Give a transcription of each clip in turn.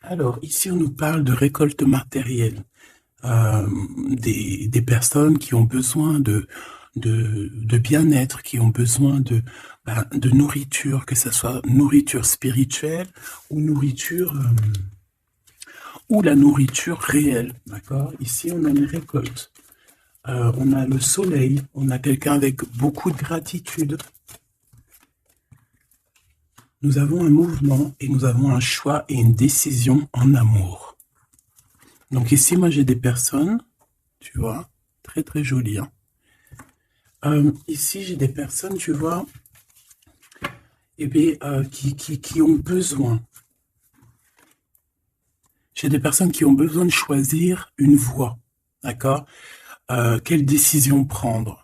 Alors, ici, on nous parle de récolte matérielle. Des personnes qui ont besoin de bien-être, qui ont besoin de nourriture, que ce soit nourriture spirituelle ou nourriture ou la nourriture réelle. D'accord? Ici, on a une récolte. On a le soleil, on a quelqu'un avec beaucoup de gratitude. Nous avons un mouvement et nous avons un choix et une décision en amour. Donc ici, moi, j'ai des personnes, tu vois, très très jolies. Ici, j'ai des personnes, tu vois, qui ont besoin. J'ai des personnes qui ont besoin de choisir une voie, d'accord? Quelle décision prendre?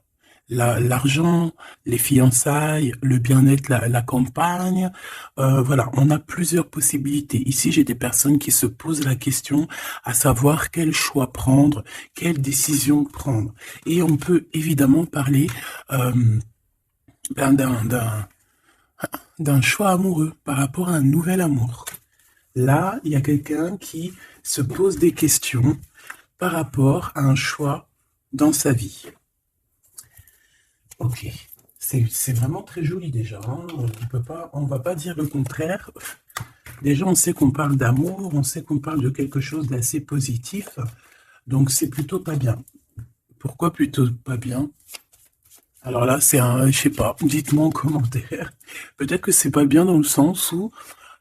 L'argent, les fiançailles, le bien-être, la campagne. Voilà, on a plusieurs possibilités. Ici, j'ai des personnes qui se posent la question à savoir quel choix prendre, quelle décision prendre. Et on peut évidemment parler ben, d'un choix amoureux par rapport à un nouvel amour. Là, il y a quelqu'un qui se pose des questions par rapport à un choix dans sa vie. Ok, c'est vraiment très joli déjà. On va pas dire le contraire. Déjà, on sait qu'on parle d'amour, on sait qu'on parle de quelque chose d'assez positif, donc c'est plutôt pas bien. Pourquoi plutôt pas bien? Alors là, je sais pas, dites-moi en commentaire. Peut-être que c'est pas bien dans le sens où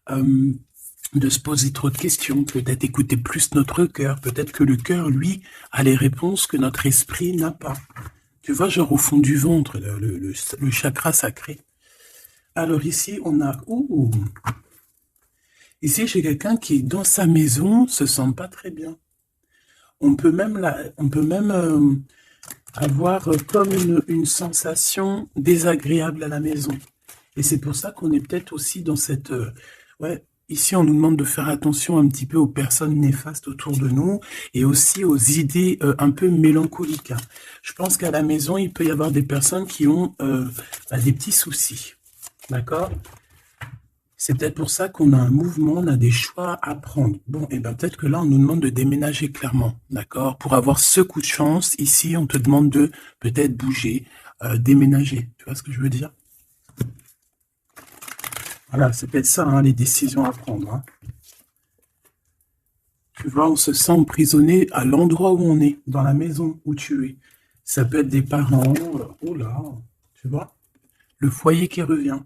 de se poser trop de questions, peut-être écouter plus notre cœur, peut-être que le cœur, lui, a les réponses que notre esprit n'a pas. Tu vois, genre au fond du ventre, le chakra sacré. Alors ici, on a... Ici, j'ai quelqu'un qui, dans sa maison, se sent pas très bien. On peut même avoir comme une sensation désagréable à la maison. Et c'est pour ça qu'on est peut-être aussi dans cette... ici, on nous demande de faire attention un petit peu aux personnes néfastes autour de nous et aussi aux idées un peu mélancoliques. Je pense qu'à la maison, il peut y avoir des personnes qui ont des petits soucis. D'accord? C'est peut-être pour ça qu'on a un mouvement, on a des choix à prendre. Bon, et bien peut-être que là, on nous demande de déménager clairement. D'accord? Pour avoir ce coup de chance, ici, on te demande de peut-être bouger, déménager. Tu vois ce que je veux dire? Voilà, c'est peut-être ça, les décisions à prendre. Tu vois, on se sent emprisonné à l'endroit où on est, dans la maison où tu es. Ça peut être des parents, oh là, tu vois, le foyer qui revient.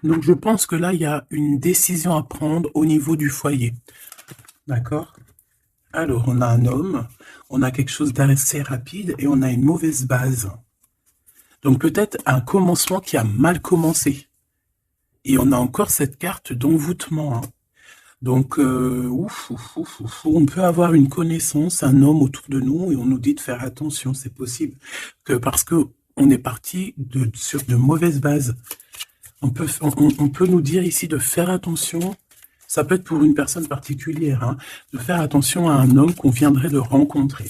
Donc je pense que là, il y a une décision à prendre au niveau du foyer. D'accord? Alors, on a un homme, on a quelque chose d'assez rapide et on a une mauvaise base. Donc peut-être un commencement qui a mal commencé. Et on a encore cette carte d'envoûtement. Donc, on peut avoir une connaissance, un homme autour de nous, et on nous dit de faire attention. C'est possible que parce que on est parti sur de mauvaises bases. On peut nous dire ici de faire attention. Ça peut être pour une personne particulière, de faire attention à un homme qu'on viendrait de rencontrer.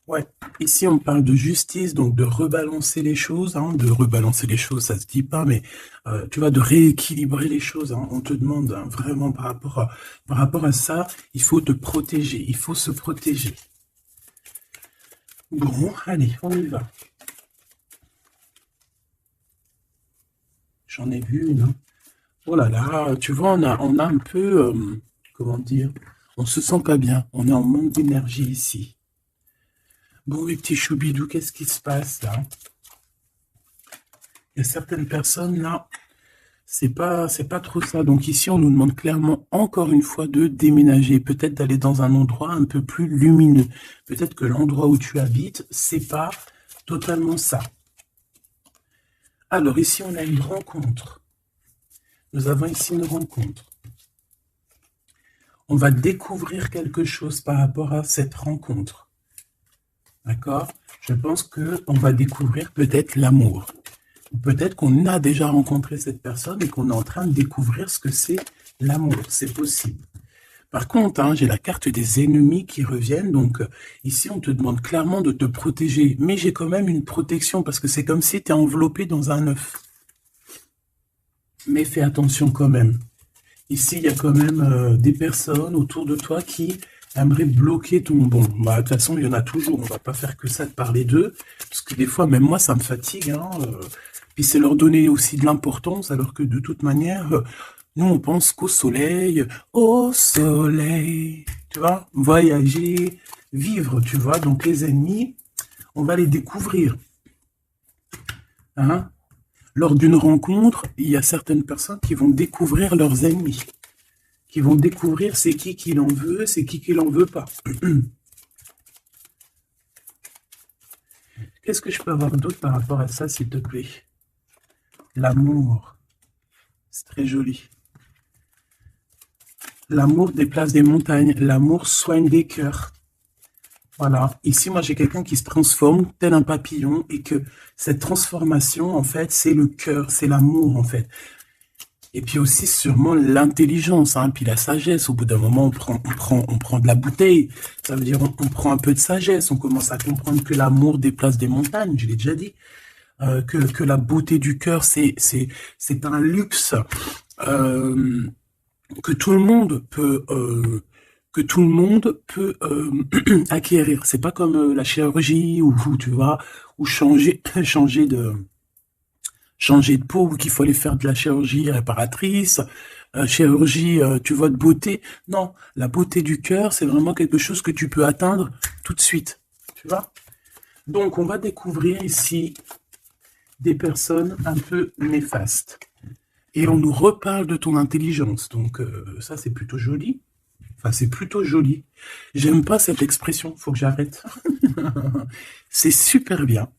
Ouais, ici on parle de justice, donc de rebalancer les choses, de rebalancer les choses, ça se dit pas, mais tu vois, de rééquilibrer les choses. On te demande vraiment par rapport à ça, il faut te protéger, il faut se protéger. Bon, allez, on y va. J'en ai vu une. Oh là là, tu vois, on a un peu, comment dire, on se sent pas bien, on est en manque d'énergie ici. Bon, les petits choubidous, qu'est-ce qui se passe là? Il y a certaines personnes là, c'est pas trop ça. Donc ici, on nous demande clairement encore une fois de déménager, peut-être d'aller dans un endroit un peu plus lumineux. Peut-être que l'endroit où tu habites, c'est pas totalement ça. Alors ici, on a une rencontre. Nous avons ici une rencontre. On va découvrir quelque chose par rapport à cette rencontre. D'accord? Je pense qu'on va découvrir peut-être l'amour. Peut-être qu'on a déjà rencontré cette personne et qu'on est en train de découvrir ce que c'est l'amour. C'est possible. Par contre, j'ai la carte des ennemis qui reviennent. Donc ici, on te demande clairement de te protéger. Mais j'ai quand même une protection parce que c'est comme si tu es enveloppé dans un œuf. Mais fais attention quand même. Ici, il y a quand même des personnes autour de toi qui aimeraient bloquer ton bon. Bah, de toute façon, il y en a toujours. On va pas faire que ça de parler d'eux, parce que des fois, même moi, ça me fatigue. Hein, puis c'est leur donner aussi de l'importance, alors que de toute manière, nous, on pense qu'au soleil, au soleil. Tu vois, voyager, vivre, tu vois. Donc les ennemis, on va les découvrir. Hein. Lors d'une rencontre, il y a certaines personnes qui vont découvrir leurs ennemis, qui vont découvrir c'est qui l'en veut, c'est qui l'en veut pas. Qu'est-ce que je peux avoir d'autre par rapport à ça, s'il te plaît? L'amour. C'est très joli. L'amour déplace des montagnes. L'amour soigne des cœurs. Voilà. Ici, moi, j'ai quelqu'un qui se transforme tel un papillon et que cette transformation, en fait, c'est le cœur, c'est l'amour, en fait. Et puis aussi, sûrement, l'intelligence, hein, puis la sagesse. Au bout d'un moment, on prend de la bouteille. Ça veut dire, on prend un peu de sagesse. On commence à comprendre que l'amour déplace des montagnes. Je l'ai déjà dit. Que la beauté du cœur, c'est un luxe que tout le monde peut acquérir. C'est pas comme la chirurgie ou tu vois, ou changer de peau, ou qu'il faut aller faire de la chirurgie réparatrice, chirurgie, tu vois, de beauté. Non, la beauté du cœur, c'est vraiment quelque chose que tu peux atteindre tout de suite. Tu vois. Donc, on va découvrir ici des personnes un peu néfastes. Et on nous reparle de ton intelligence. Donc, ça, c'est plutôt joli. Enfin, c'est plutôt joli. J'aime pas cette expression, faut que j'arrête. C'est super bien.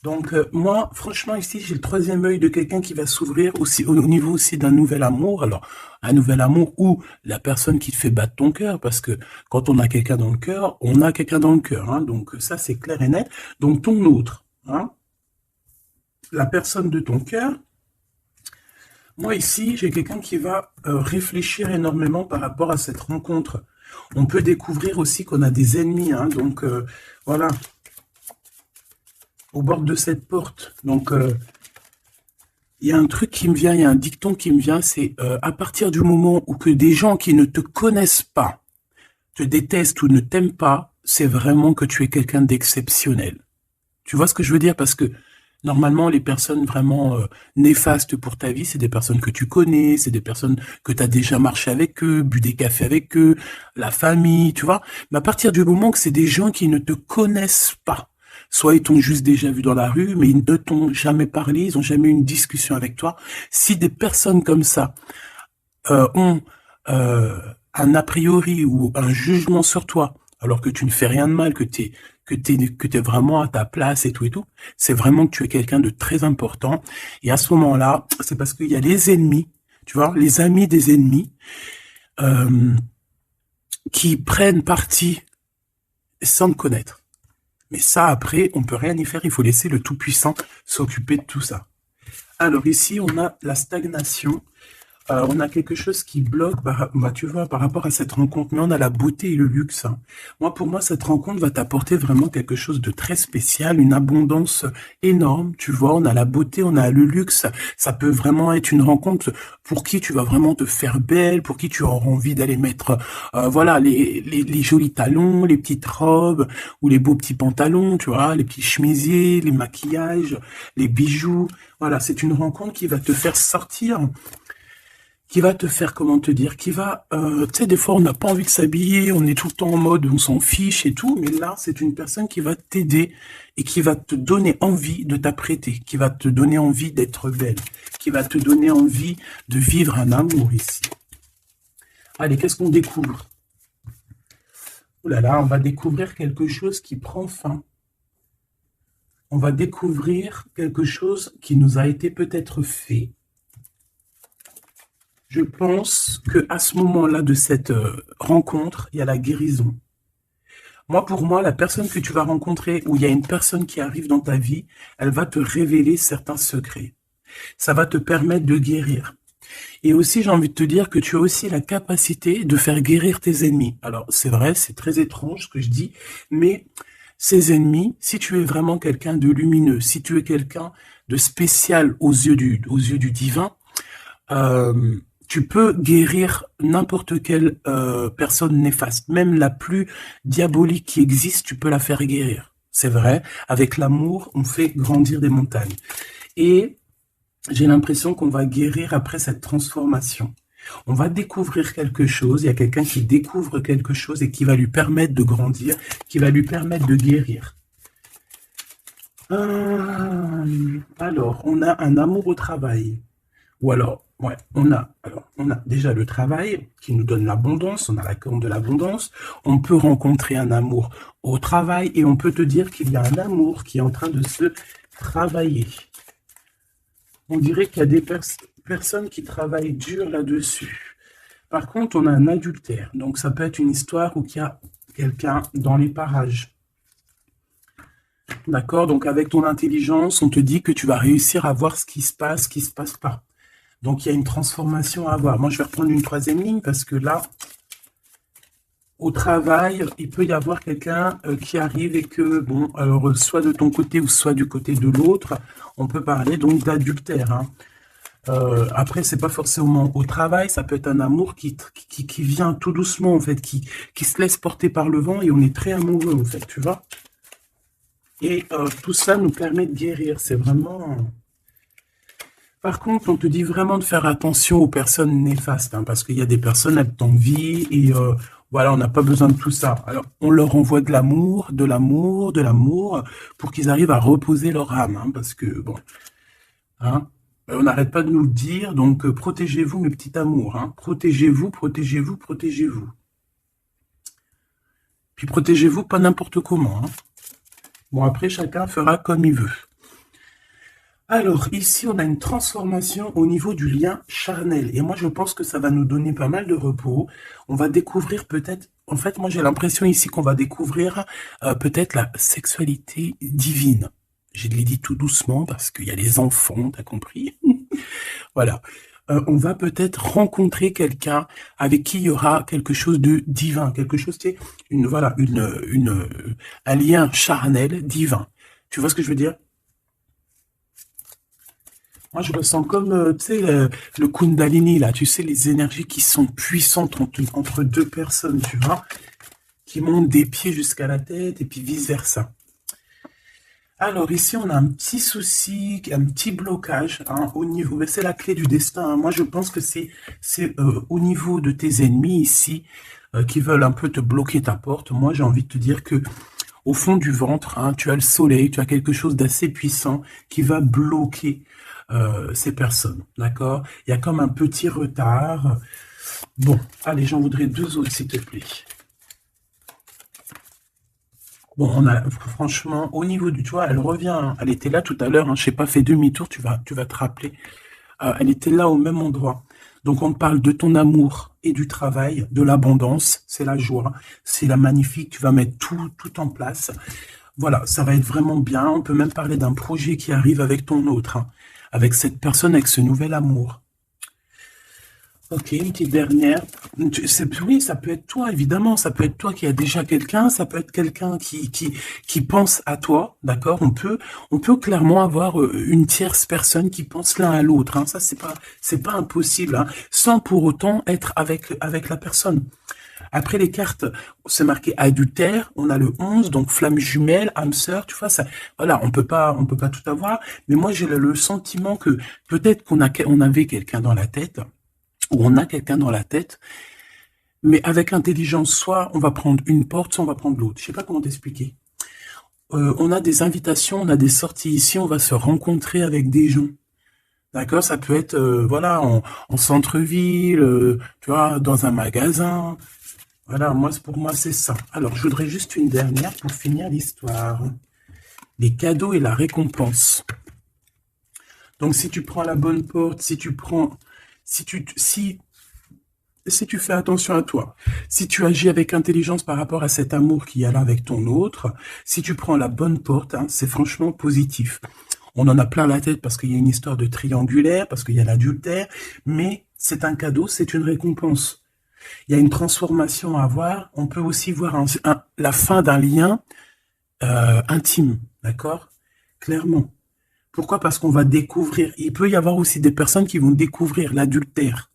Donc, moi, franchement, ici, j'ai le troisième œil de quelqu'un qui va s'ouvrir aussi au niveau aussi d'un nouvel amour. Alors, un nouvel amour ou la personne qui te fait battre ton cœur, parce que quand on a quelqu'un dans le cœur, on a quelqu'un dans le cœur. Hein, donc, ça, c'est clair et net. Donc, ton autre, hein, la personne de ton cœur. Moi, ici, j'ai quelqu'un qui va réfléchir énormément par rapport à cette rencontre. On peut découvrir aussi qu'on a des ennemis. Hein, donc, voilà. Au bord de cette porte. Donc, il y a un truc qui me vient, il y a un dicton qui me vient, c'est à partir du moment où que des gens qui ne te connaissent pas te détestent ou ne t'aiment pas, c'est vraiment que tu es quelqu'un d'exceptionnel. Tu vois ce que je veux dire? Parce que normalement, les personnes vraiment néfastes pour ta vie, c'est des personnes que tu connais, c'est des personnes que tu as déjà marché avec eux, bu des cafés avec eux, la famille, tu vois. Mais à partir du moment que c'est des gens qui ne te connaissent pas, soit ils t'ont juste déjà vu dans la rue, mais ils ne t'ont jamais parlé, ils n'ont jamais eu une discussion avec toi. Si des personnes comme ça ont un a priori ou un jugement sur toi, alors que tu ne fais rien de mal, que t'es vraiment à ta place et tout, c'est vraiment que tu es quelqu'un de très important. Et à ce moment-là, c'est parce qu'il y a les ennemis, tu vois, les amis des ennemis, qui prennent parti sans te connaître. Mais ça, après, on peut rien y faire. Il faut laisser le Tout-Puissant s'occuper de tout ça. Alors ici, on a la stagnation. On a quelque chose qui bloque, tu vois, par rapport à cette rencontre. Mais on a la beauté et le luxe. Hein. Pour moi, cette rencontre va t'apporter vraiment quelque chose de très spécial, une abondance énorme. Tu vois, on a la beauté, on a le luxe. Ça peut vraiment être une rencontre pour qui tu vas vraiment te faire belle, pour qui tu auras envie d'aller mettre, voilà, les jolis talons, les petites robes ou les beaux petits pantalons, tu vois, les petits chemisiers, les maquillages, les bijoux. Voilà, c'est une rencontre qui va te faire sortir, qui va te faire, comment te dire, qui va, tu sais, des fois on n'a pas envie de s'habiller, on est tout le temps en mode, on s'en fiche et tout, mais là c'est une personne qui va t'aider et qui va te donner envie de t'apprêter, qui va te donner envie d'être belle, qui va te donner envie de vivre un amour ici. Allez, qu'est-ce qu'on découvre? Oh là là, on va découvrir quelque chose qui prend fin. On va découvrir quelque chose qui nous a été peut-être fait. Je pense qu'à ce moment-là de cette rencontre, il y a la guérison. Pour moi, la personne que tu vas rencontrer, ou il y a une personne qui arrive dans ta vie, elle va te révéler certains secrets. Ça va te permettre de guérir. Et aussi, j'ai envie de te dire que tu as aussi la capacité de faire guérir tes ennemis. Alors, c'est vrai, c'est très étrange ce que je dis, mais ces ennemis, si tu es vraiment quelqu'un de lumineux, si tu es quelqu'un de spécial aux yeux du divin, tu peux guérir n'importe quelle personne néfaste, même la plus diabolique qui existe, tu peux la faire guérir. C'est vrai, avec l'amour, on fait grandir des montagnes. Et j'ai l'impression qu'on va guérir après cette transformation. On va découvrir quelque chose, il y a quelqu'un qui découvre quelque chose et qui va lui permettre de grandir, qui va lui permettre de guérir. Alors, on a un amour au travail. Ou alors, ouais, on a déjà le travail qui nous donne l'abondance, on a la corne de l'abondance. On peut rencontrer un amour au travail et on peut te dire qu'il y a un amour qui est en train de se travailler. On dirait qu'il y a des personnes qui travaillent dur là-dessus. Par contre, on a un adultère. Donc, ça peut être une histoire où il y a quelqu'un dans les parages. D'accord? Donc, avec ton intelligence, on te dit que tu vas réussir à voir ce qui se passe pas. Donc, il y a une transformation à avoir. Moi, je vais reprendre une troisième ligne parce que là, au travail, il peut y avoir quelqu'un qui arrive et que, bon, alors, soit de ton côté ou soit du côté de l'autre, on peut parler donc d'adultère. Hein. Après, c'est pas forcément au travail, ça peut être un amour qui vient tout doucement, en fait, qui se laisse porter par le vent et on est très amoureux, en fait, tu vois. Et tout ça nous permet de guérir. C'est vraiment... Par contre, on te dit vraiment de faire attention aux personnes néfastes, hein, parce qu'il y a des personnes, elles t'envient et voilà, on n'a pas besoin de tout ça. Alors, on leur envoie de l'amour, pour qu'ils arrivent à reposer leur âme, hein, parce que, bon, hein, on n'arrête pas de nous le dire, donc protégez-vous, mes petits amours, hein, protégez-vous, protégez-vous, protégez-vous. Puis protégez-vous pas n'importe comment, hein. Bon, après, chacun fera comme il veut. Alors, ici, on a une transformation au niveau du lien charnel. Et moi, je pense que ça va nous donner pas mal de repos. On va découvrir peut-être... En fait, moi, j'ai l'impression ici qu'on va découvrir peut-être la sexualité divine. Je l'ai dit tout doucement parce qu'il y a les enfants, t'as compris? Voilà. On va peut-être rencontrer quelqu'un avec qui il y aura quelque chose de divin, quelque chose, tu sais, un lien charnel divin. Tu vois ce que je veux dire? Moi, je ressens comme, tu sais, le Kundalini, là, tu sais, les énergies qui sont puissantes entre deux personnes, tu vois, qui montent des pieds jusqu'à la tête et puis vice-versa. Alors ici, on a un petit souci, un petit blocage hein, au niveau, mais c'est la clé du destin. Hein. Moi, je pense que c'est au niveau de tes ennemis ici qui veulent un peu te bloquer ta porte. Moi, j'ai envie de te dire que au fond du ventre, hein, tu as le soleil, tu as quelque chose d'assez puissant qui va bloquer ces personnes, d'accord? Il y a comme un petit retard. Bon, allez, j'en voudrais deux autres, s'il te plaît. Bon, on a franchement, au niveau du, tu vois, elle revient, hein. Elle était là tout à l'heure, hein, je sais pas, fais demi-tour, tu vas te rappeler. Elle était là au même endroit. Donc on parle de ton amour et du travail, de l'abondance, c'est la joie, c'est la magnifique, tu vas mettre tout en place. Voilà, ça va être vraiment bien. On peut même parler d'un projet qui arrive avec ton autre, hein, avec cette personne, avec ce nouvel amour. Ok, une petite dernière. Oui, ça peut être toi, évidemment. Ça peut être toi qui a déjà quelqu'un. Ça peut être quelqu'un qui pense à toi, d'accord? On peut clairement avoir une tierce personne qui pense l'un à l'autre. Hein. Ça, c'est pas impossible, hein, sans pour autant être avec la personne. Après les cartes, c'est marqué adultère. On a le 11, donc flamme jumelle, âme sœur. Tu vois ça. Voilà, on peut pas tout avoir. Mais moi, j'ai le sentiment que peut-être on avait quelqu'un dans la tête. Où on a quelqu'un dans la tête, mais avec intelligence, soit on va prendre une porte, soit on va prendre l'autre. Je sais pas comment t'expliquer. On a des invitations, on a des sorties ici, on va se rencontrer avec des gens. D'accord? Ça peut être, voilà, en centre-ville, tu vois, dans un magasin. Voilà, pour moi, c'est ça. Alors, je voudrais juste une dernière pour finir l'histoire. Les cadeaux et la récompense. Donc, si tu prends la bonne porte, si tu fais attention à toi, si tu agis avec intelligence par rapport à cet amour qu'il y a là avec ton autre, si tu prends la bonne porte, hein, c'est franchement positif. On en a plein la tête parce qu'il y a une histoire de triangulaire, parce qu'il y a l'adultère, mais c'est un cadeau, c'est une récompense. Il y a une transformation à avoir. On peut aussi voir la fin d'un lien intime, d'accord? Clairement. Pourquoi? Parce qu'on va découvrir. Il peut y avoir aussi des personnes qui vont découvrir l'adultère.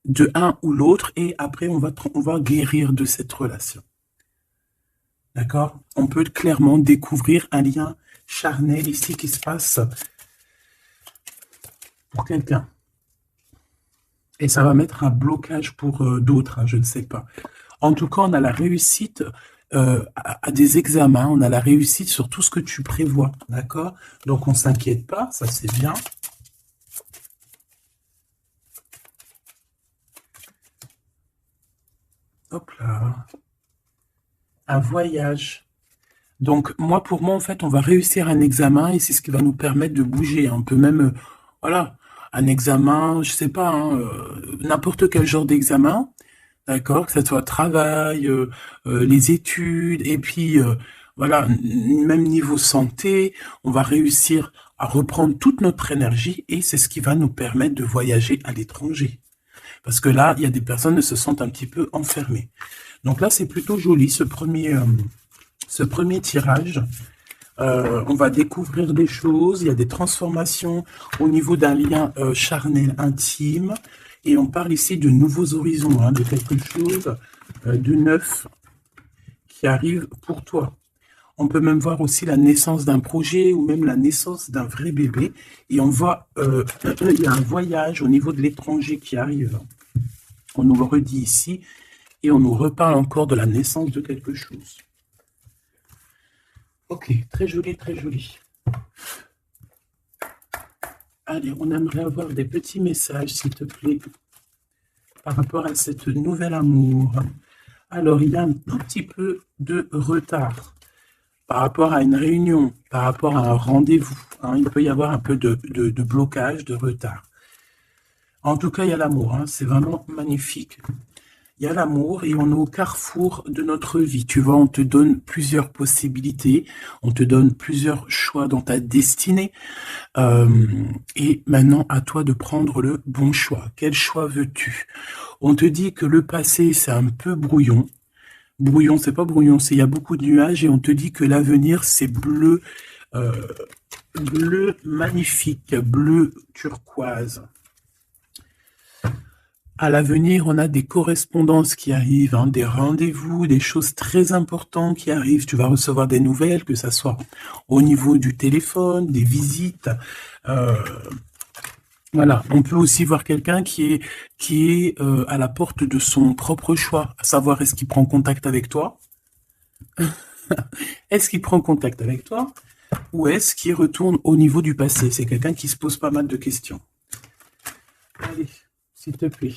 de un ou l'autre, et après on va guérir de cette relation. D'accord? On peut clairement découvrir un lien charnel ici qui se passe pour quelqu'un. Et ça va mettre un blocage pour d'autres, hein, je ne sais pas. En tout cas, on a la réussite à des examens, on a la réussite sur tout ce que tu prévois, d'accord? Donc on s'inquiète pas, ça c'est bien. Hop là. Un voyage. Donc moi, pour moi, en fait, on va réussir un examen et c'est ce qui va nous permettre de bouger. On peut même, voilà, un examen, je sais pas, hein, n'importe quel genre d'examen. D'accord, que ce soit travail, les études, et puis voilà, même niveau santé, on va réussir à reprendre toute notre énergie et c'est ce qui va nous permettre de voyager à l'étranger. Parce que là, il y a des personnes qui se sentent un petit peu enfermées. Donc là, c'est plutôt joli ce premier tirage. On va découvrir des choses, il y a des transformations au niveau d'un lien charnel intime. Et on parle ici de nouveaux horizons, hein, de quelque chose de neuf qui arrive pour toi. On peut même voir aussi la naissance d'un projet ou même la naissance d'un vrai bébé. Et on voit, il y a un voyage au niveau de l'étranger qui arrive. On nous le redit ici et on nous reparle encore de la naissance de quelque chose. Ok, très joli, très joli. Allez, on aimerait avoir des petits messages, s'il te plaît, par rapport à cette nouvelle amour. Alors, il y a un tout petit peu de retard par rapport à une réunion, par rapport à un rendez-vous. Hein, il peut y avoir un peu de blocage, de retard. En tout cas, il y a l'amour. Hein, c'est vraiment magnifique. Il y a l'amour et on est au carrefour de notre vie. Tu vois, on te donne plusieurs possibilités, on te donne plusieurs choix dans ta destinée. Et maintenant, à toi de prendre le bon choix. Quel choix veux-tu? On te dit que le passé, c'est un peu brouillon. Brouillon, c'est pas brouillon, c'est il y a beaucoup de nuages et on te dit que l'avenir, c'est bleu, bleu magnifique, bleu turquoise. À l'avenir, on a des correspondances qui arrivent, hein, des rendez-vous, des choses très importantes qui arrivent. Tu vas recevoir des nouvelles, que ça soit au niveau du téléphone, des visites. Voilà, on peut aussi voir quelqu'un qui est à la porte de son propre choix, à savoir est-ce qu'il prend contact avec toi? Est-ce qu'il prend contact avec toi? Ou est-ce qu'il retourne au niveau du passé? C'est quelqu'un qui se pose pas mal de questions. Allez, s'il te plaît.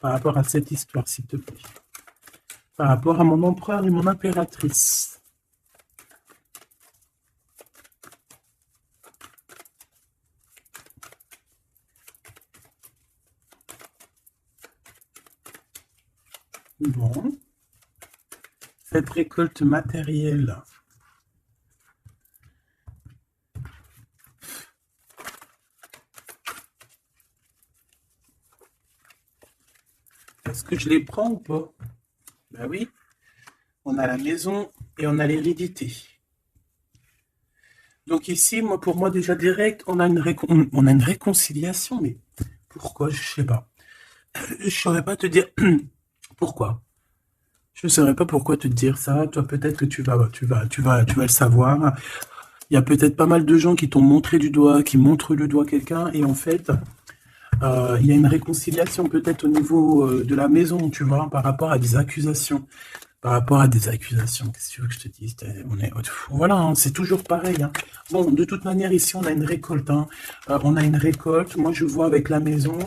Par rapport à cette histoire, s'il te plaît. Par rapport à mon empereur et mon impératrice. Bon. Cette récolte matérielle. Est-ce que je les prends ou pas? Ben oui. On a la maison et on a l'hérédité. Donc ici, pour moi déjà direct, on a une réconciliation, mais pourquoi? Je sais pas. Je ne saurais pas te dire pourquoi. Je ne saurais pas pourquoi te dire ça. Toi, peut-être que tu vas le savoir. Il y a peut-être pas mal de gens qui t'ont montré du doigt, qui montrent le doigt à quelqu'un, et en fait, il y a une réconciliation peut-être au niveau de la maison, tu vois, par rapport à des accusations. Par rapport à des accusations, qu'est-ce que tu veux que je te dise? Voilà, hein, c'est toujours pareil. Hein. Bon, de toute manière, ici, on a une récolte. Hein. On a une récolte. Moi, je vois avec la maison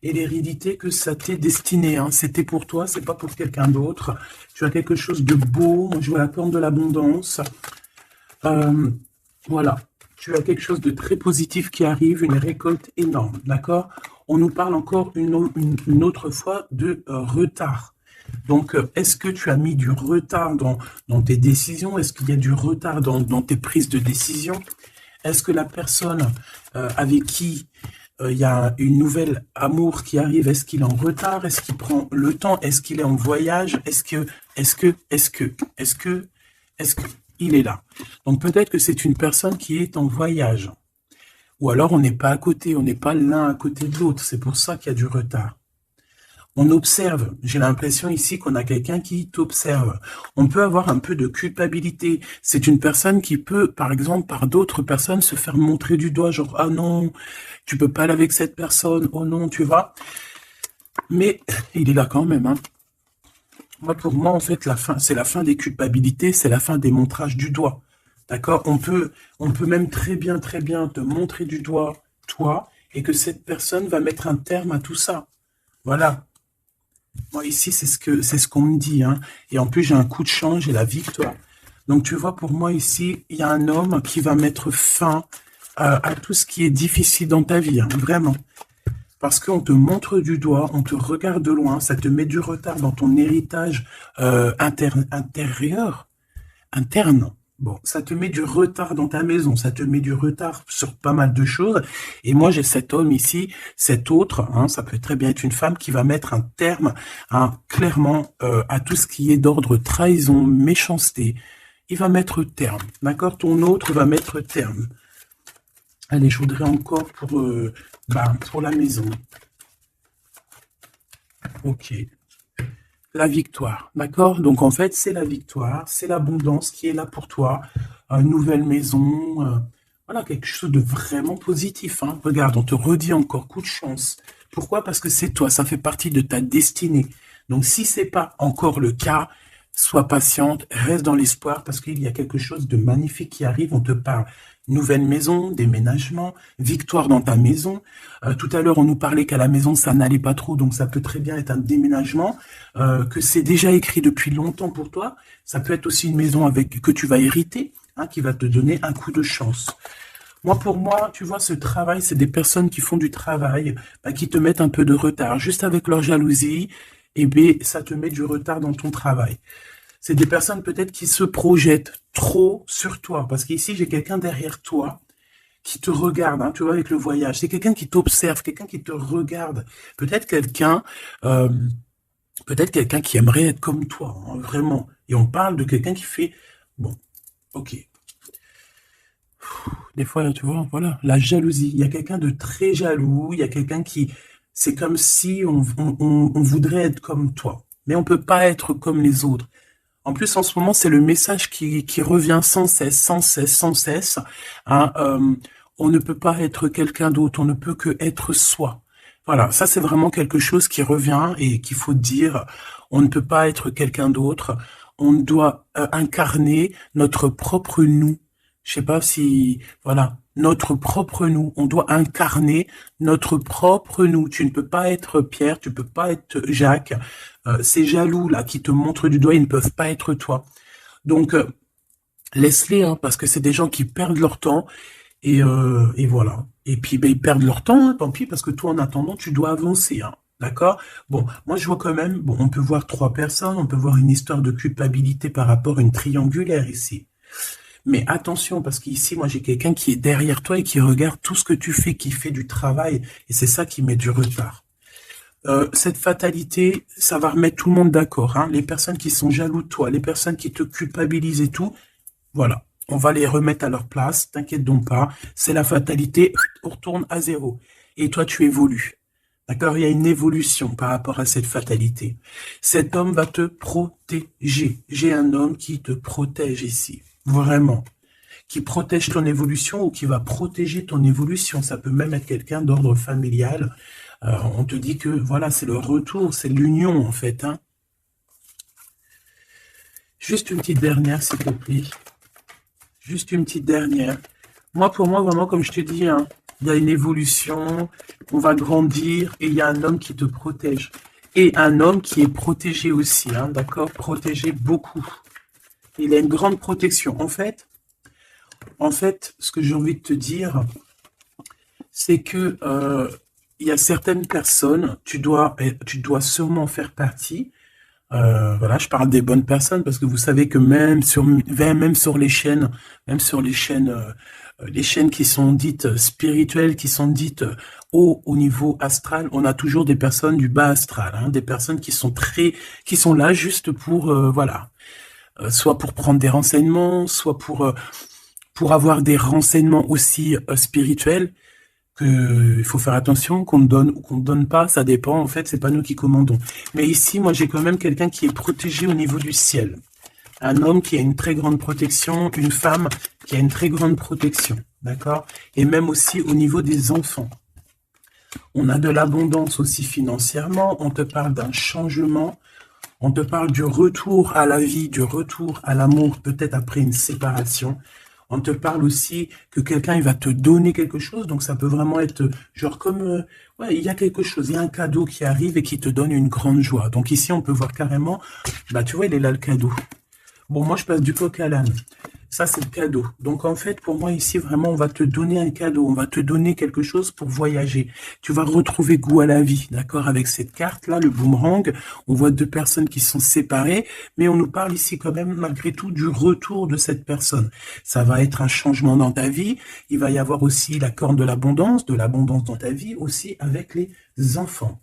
et l'hérédité que ça t'est destiné. Hein. C'était pour toi, c'est pas pour quelqu'un d'autre. Tu as quelque chose de beau. Moi, je vois la plante de l'abondance. Voilà. Tu as quelque chose de très positif qui arrive, une récolte énorme. D'accord? On nous parle encore une autre fois de retard. Donc, est-ce que tu as mis du retard dans tes décisions? Est-ce qu'il y a du retard dans tes prises de décision? Est-ce que la personne avec qui il y a une nouvelle amour qui arrive, est-ce qu'il est en retard? Est-ce qu'il prend le temps? Est-ce qu'il est en voyage? Est-ce que il est là? Donc, peut-être que c'est une personne qui est en voyage. Ou alors, on n'est pas à côté, on n'est pas l'un à côté de l'autre. C'est pour ça qu'il y a du retard. On observe. J'ai l'impression ici qu'on a quelqu'un qui t'observe. On peut avoir un peu de culpabilité. C'est une personne qui peut, par exemple, par d'autres personnes, se faire montrer du doigt, genre, ah non, tu peux pas aller avec cette personne, oh non, tu vois. Mais il est là quand même, hein. Moi, pour moi, en fait, la fin, c'est la fin des culpabilités, c'est la fin des montrages du doigt. D'accord? On peut même très bien te montrer du doigt, toi, et que cette personne va mettre un terme à tout ça. Voilà. Moi, ici, c'est ce qu'on me dit, hein. Et en plus, j'ai un coup de chance, j'ai la victoire. Donc, tu vois, pour moi, ici, il y a un homme qui va mettre fin à tout ce qui est difficile dans ta vie, hein, vraiment. Parce qu'on te montre du doigt, on te regarde de loin, ça te met du retard dans ton héritage interne. Bon, ça te met du retard dans ta maison, ça te met du retard sur pas mal de choses. Et moi, j'ai cet homme ici, cet autre, hein, ça peut très bien être une femme qui va mettre un terme, hein, clairement, à tout ce qui est d'ordre trahison, méchanceté. Il va mettre terme, d'accord? Ton autre va mettre terme. Allez, je voudrais encore pour la maison. Ok. La victoire, d'accord? Donc en fait, c'est la victoire, c'est l'abondance qui est là pour toi. Une nouvelle maison, voilà, quelque chose de vraiment positif, hein. Regarde, on te redit encore coup de chance. Pourquoi? Parce que c'est toi, ça fait partie de ta destinée. Donc si c'est pas encore le cas, sois patiente, reste dans l'espoir parce qu'il y a quelque chose de magnifique qui arrive. On te parle nouvelle maison, déménagement, victoire dans ta maison. Tout à l'heure, on nous parlait qu'à la maison, ça n'allait pas trop, donc ça peut très bien être un déménagement, que c'est déjà écrit depuis longtemps pour toi. Ça peut être aussi une maison avec que tu vas hériter, hein, qui va te donner un coup de chance. Moi, pour moi, tu vois, ce travail, c'est des personnes qui font du travail, qui te mettent un peu de retard. Juste avec leur jalousie, eh bien, ça te met du retard dans ton travail. C'est des personnes peut-être qui se projettent trop sur toi. Parce qu'ici, j'ai quelqu'un derrière toi qui te regarde, hein, tu vois, avec le voyage. C'est quelqu'un qui t'observe, quelqu'un qui te regarde. Peut-être euh, quelqu'un qui aimerait être comme toi, hein, vraiment. Et on parle de quelqu'un qui fait, bon, ok. Des fois, tu vois, voilà, la jalousie. Il y a quelqu'un de très jaloux, il y a quelqu'un qui, c'est comme si on voudrait être comme toi. Mais on peut pas être comme les autres. En plus, en ce moment, c'est le message qui revient sans cesse, sans cesse, sans cesse, hein, on ne peut pas être quelqu'un d'autre, on ne peut que être soi. Voilà, ça c'est vraiment quelque chose qui revient et qu'il faut dire. On ne peut pas être quelqu'un d'autre. On doit incarner notre propre nous. Je sais pas si, voilà, notre propre nous. On doit incarner notre propre nous. Tu ne peux pas être Pierre, tu peux pas être Jacques. Ces jaloux là qui te montrent du doigt, ils ne peuvent pas être toi. Donc laisse-les, hein, parce que c'est des gens qui perdent leur temps et voilà. Et puis ben, ils perdent leur temps, hein, tant pis, parce que toi en attendant tu dois avancer, hein. D'accord? Bon, moi je vois quand même, bon, on peut voir trois personnes, on peut voir une histoire de culpabilité par rapport à une triangulaire ici. Mais attention, parce qu'ici, moi, j'ai quelqu'un qui est derrière toi et qui regarde tout ce que tu fais, qui fait du travail, et c'est ça qui met du retard. Cette fatalité, ça va remettre tout le monde d'accord, hein. Les personnes qui sont jaloux de toi, les personnes qui te culpabilisent et tout, voilà. On va les remettre à leur place, t'inquiète donc pas. C'est la fatalité, on retourne à zéro. Et toi, tu évolues. D'accord? Il y a une évolution par rapport à cette fatalité. Cet homme va te protéger. J'ai un homme qui te protège ici. Vraiment. Qui protège ton évolution ou qui va protéger ton évolution. Ça peut même être quelqu'un d'ordre familial. On te dit que voilà, c'est le retour, c'est l'union en fait, hein. Juste une petite dernière, s'il te plaît. Juste une petite dernière. Moi, pour moi, vraiment, comme je te dis, hein, il y a une évolution, on va grandir et il y a un homme qui te protège. Et un homme qui est protégé aussi, hein, d'accord? Protégé beaucoup. Il a une grande protection. En fait, ce que j'ai envie de te dire, c'est que il y a certaines personnes, tu dois sûrement faire partie. Voilà, je parle des bonnes personnes parce que vous savez que même sur les chaînes qui sont dites spirituelles, qui sont dites haut au niveau astral, on a toujours des personnes du bas astral, hein, des personnes qui sont là juste pour voilà, soit pour prendre des renseignements, soit pour avoir des renseignements aussi spirituels. Il faut faire attention, qu'on donne ou qu'on ne donne pas, ça dépend, en fait, c'est pas nous qui commandons. Mais ici, moi, j'ai quand même quelqu'un qui est protégé au niveau du ciel. Un homme qui a une très grande protection, une femme qui a une très grande protection, d'accord? Et même aussi au niveau des enfants. On a de l'abondance aussi financièrement, on te parle d'un changement, on te parle du retour à la vie, du retour à l'amour, peut-être après une séparation. On te parle aussi que quelqu'un il va te donner quelque chose, donc ça peut vraiment être genre comme, ouais, il y a quelque chose, il y a un cadeau qui arrive et qui te donne une grande joie. Donc ici, on peut voir carrément, bah tu vois, il est là le cadeau. Bon, moi, je passe du coq à l'âne. Ça, c'est le cadeau. Donc, en fait, pour moi, ici, vraiment, on va te donner un cadeau. On va te donner quelque chose pour voyager. Tu vas retrouver goût à la vie, d'accord? Avec cette carte-là, le boomerang, on voit deux personnes qui sont séparées, mais on nous parle ici quand même, malgré tout, du retour de cette personne. Ça va être un changement dans ta vie. Il va y avoir aussi la corne de l'abondance dans ta vie, aussi avec les enfants.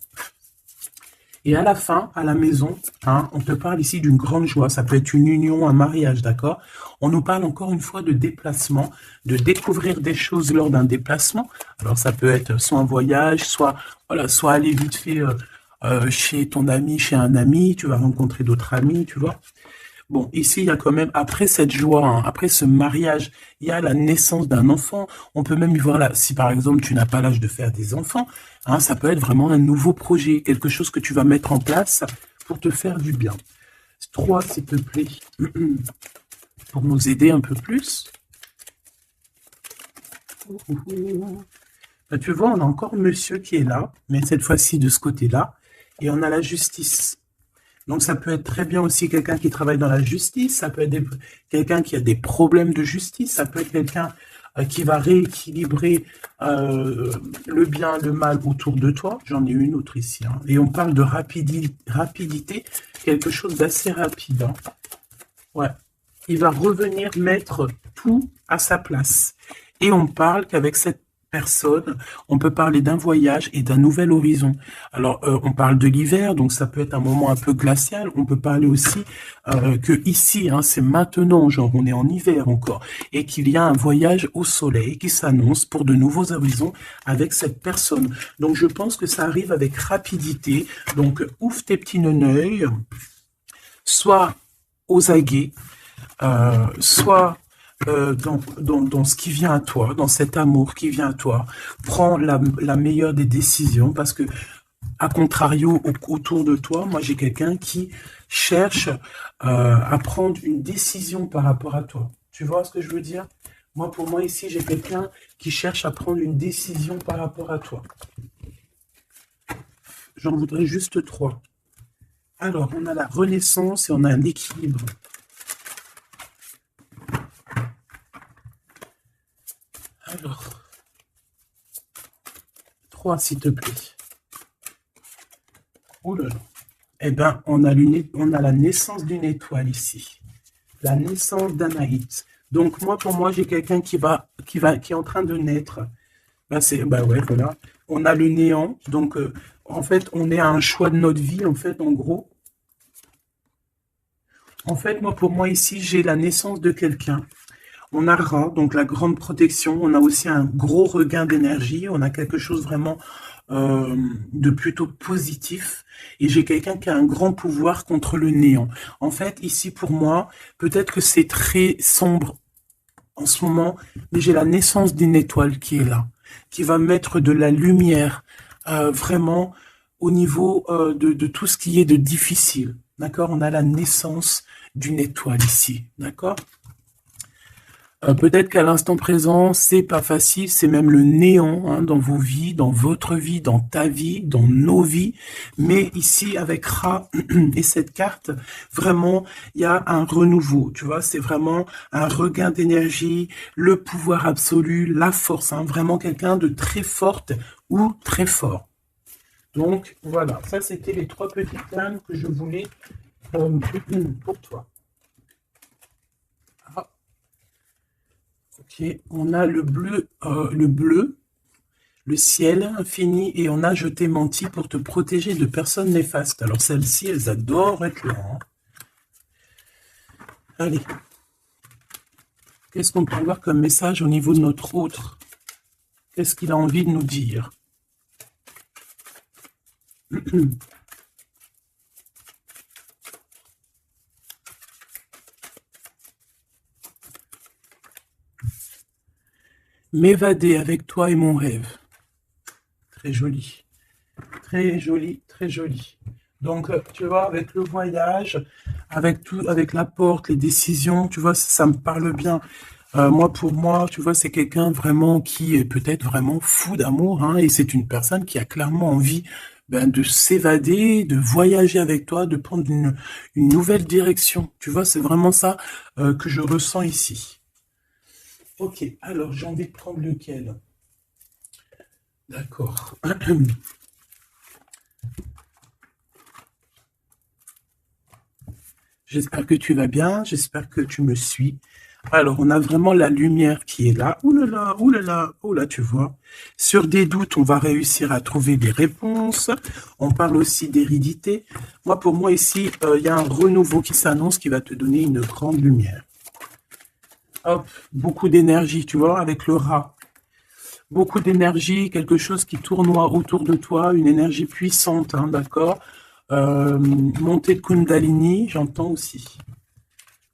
Et à la fin, à la maison, hein, on te parle ici d'une grande joie. Ça peut être une union, un mariage, d'accord? On nous parle encore une fois de déplacement, de découvrir des choses lors d'un déplacement. Alors ça peut être soit un voyage, soit voilà, soit aller vite fait chez ton ami, chez un ami. Tu vas rencontrer d'autres amis, tu vois. Bon, ici, il y a quand même, après cette joie, hein, après ce mariage, il y a la naissance d'un enfant. On peut même y voir là, si par exemple tu n'as pas l'âge de faire des enfants, hein, ça peut être vraiment un nouveau projet, quelque chose que tu vas mettre en place pour te faire du bien. 3, s'il te plaît, pour nous aider un peu plus. Ben, tu vois, on a encore monsieur qui est là, mais cette fois-ci de ce côté-là, et on a la justice. Donc, ça peut être très bien aussi quelqu'un qui travaille dans la justice, ça peut être quelqu'un qui a des problèmes de justice, ça peut être quelqu'un qui va rééquilibrer le bien, le mal autour de toi. J'en ai une autre ici. Hein. Et on parle de rapidité, quelque chose d'assez rapide. Hein. Ouais. Il va revenir mettre tout à sa place. Et on parle qu'avec cette personne, on peut parler d'un voyage et d'un nouvel horizon. Alors, on parle de l'hiver, donc ça peut être un moment un peu glacial. On peut parler aussi que ici, hein, c'est maintenant, genre on est en hiver encore, et qu'il y a un voyage au soleil qui s'annonce pour de nouveaux horizons avec cette personne. Donc, je pense que ça arrive avec rapidité. Donc, ouvre tes petits neneuils, soit aux aguets, soit dans ce qui vient à toi, dans cet amour qui vient à toi. Prends la meilleure des décisions parce que, à contrario, autour de toi, moi j'ai quelqu'un qui cherche à prendre une décision par rapport à toi. Tu vois ce que je veux dire? Moi, pour moi, ici, j'ai quelqu'un qui cherche à prendre une décision par rapport à toi. J'en voudrais juste 3. Alors, on a la renaissance et on a l'équilibre. Alors, 3, s'il te plaît. Oh là là. Eh bien, on a la naissance d'une étoile ici. La naissance d'Anaïs. Donc, pour moi, j'ai quelqu'un qui est en train de naître. Bah ouais, voilà. On a le néant. Donc, en fait, on est à un choix de notre vie, en fait, en gros. En fait, pour moi, ici, j'ai la naissance de quelqu'un. On a Ra, donc la grande protection. On a aussi un gros regain d'énergie. On a quelque chose vraiment de plutôt positif. Et j'ai quelqu'un qui a un grand pouvoir contre le néant. En fait, ici, pour moi, peut-être que c'est très sombre en ce moment, mais j'ai la naissance d'une étoile qui est là, qui va mettre de la lumière vraiment au niveau de tout ce qui est de difficile. D'accord? On a la naissance d'une étoile ici. D'accord? Peut-être qu'à l'instant présent, c'est pas facile, c'est même le néant hein, dans vos vies, dans votre vie, dans ta vie, dans nos vies. Mais ici, avec Ra et cette carte, vraiment, il y a un renouveau. Tu vois, c'est vraiment un regain d'énergie, le pouvoir absolu, la force. Hein, vraiment quelqu'un de très forte ou très fort. Donc, voilà, ça c'était les 3 petites dames que je voulais pour toi. Ok, on a le bleu, le ciel infini, et on a je t'ai menti pour te protéger de personnes néfastes. Alors celles-ci, elles adorent être là. Hein. Allez. Qu'est-ce qu'on peut avoir comme message au niveau de notre autre? Qu'est-ce qu'il a envie de nous dire? M'évader avec toi est mon rêve. Très joli. Très joli, très joli. Donc, tu vois, avec le voyage, avec tout, avec la porte, les décisions, tu vois, ça me parle bien. Moi, pour moi, tu vois, c'est quelqu'un vraiment qui est peut-être vraiment fou d'amour, hein, et c'est une personne qui a clairement envie de s'évader, de voyager avec toi, de prendre une nouvelle direction. Tu vois, c'est vraiment ça que je ressens ici. Ok, alors j'ai envie de prendre lequel? D'accord. J'espère que tu vas bien, j'espère que tu me suis. Alors, on a vraiment la lumière qui est là. Ouh là là, ouh là là, oh là, tu vois. Sur des doutes, on va réussir à trouver des réponses. On parle aussi d'hérédité. Moi, pour moi, ici, il y a un renouveau qui s'annonce qui va te donner une grande lumière. Hop, beaucoup d'énergie, tu vois, avec le rat. Beaucoup d'énergie, quelque chose qui tournoie autour de toi, une énergie puissante, hein, d'accord. Montée de Kundalini, j'entends aussi.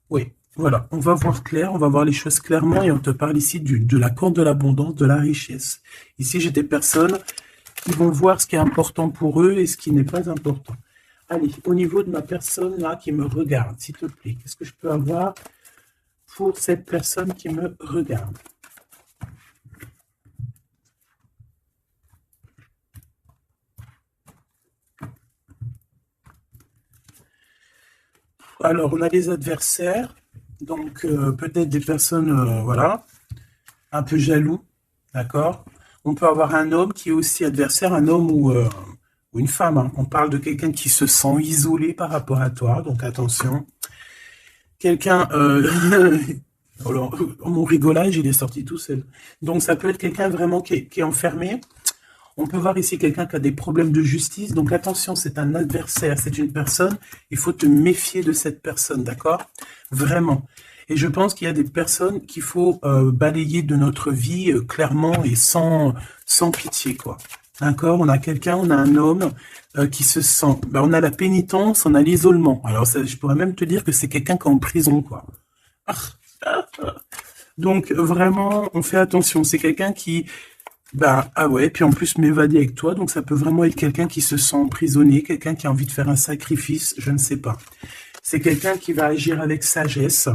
Oui, voilà, on va voir clair, on va voir les choses clairement et on te parle ici de la corde de l'abondance, de la richesse. Ici, j'ai des personnes qui vont voir ce qui est important pour eux et ce qui n'est pas important. Allez, au niveau de ma personne là qui me regarde, s'il te plaît, qu'est-ce que je peux avoir pour cette personne qui me regarde? Alors, on a des adversaires, donc peut-être des personnes, voilà, un peu jaloux, d'accord? On peut avoir un homme qui est aussi adversaire, un homme ou une femme, hein. On parle de quelqu'un qui se sent isolé par rapport à toi, donc attention. Quelqu'un, alors, mon rigolage, il est sorti tout seul. Donc ça peut être quelqu'un vraiment qui est enfermé. On peut voir ici quelqu'un qui a des problèmes de justice. Donc attention, c'est un adversaire, c'est une personne. Il faut te méfier de cette personne, d'accord? Vraiment. Et je pense qu'il y a des personnes qu'il faut balayer de notre vie clairement et sans pitié, quoi. D'accord? On a quelqu'un, on a un homme qui se sent... on a la pénitence, on a l'isolement. Alors ça, je pourrais même te dire que c'est quelqu'un qui est en prison, quoi. Donc vraiment, on fait attention. C'est quelqu'un qui... ah ouais, puis en plus m'évader avec toi, donc ça peut vraiment être quelqu'un qui se sent emprisonné, quelqu'un qui a envie de faire un sacrifice, je ne sais pas. C'est quelqu'un qui va agir avec sagesse.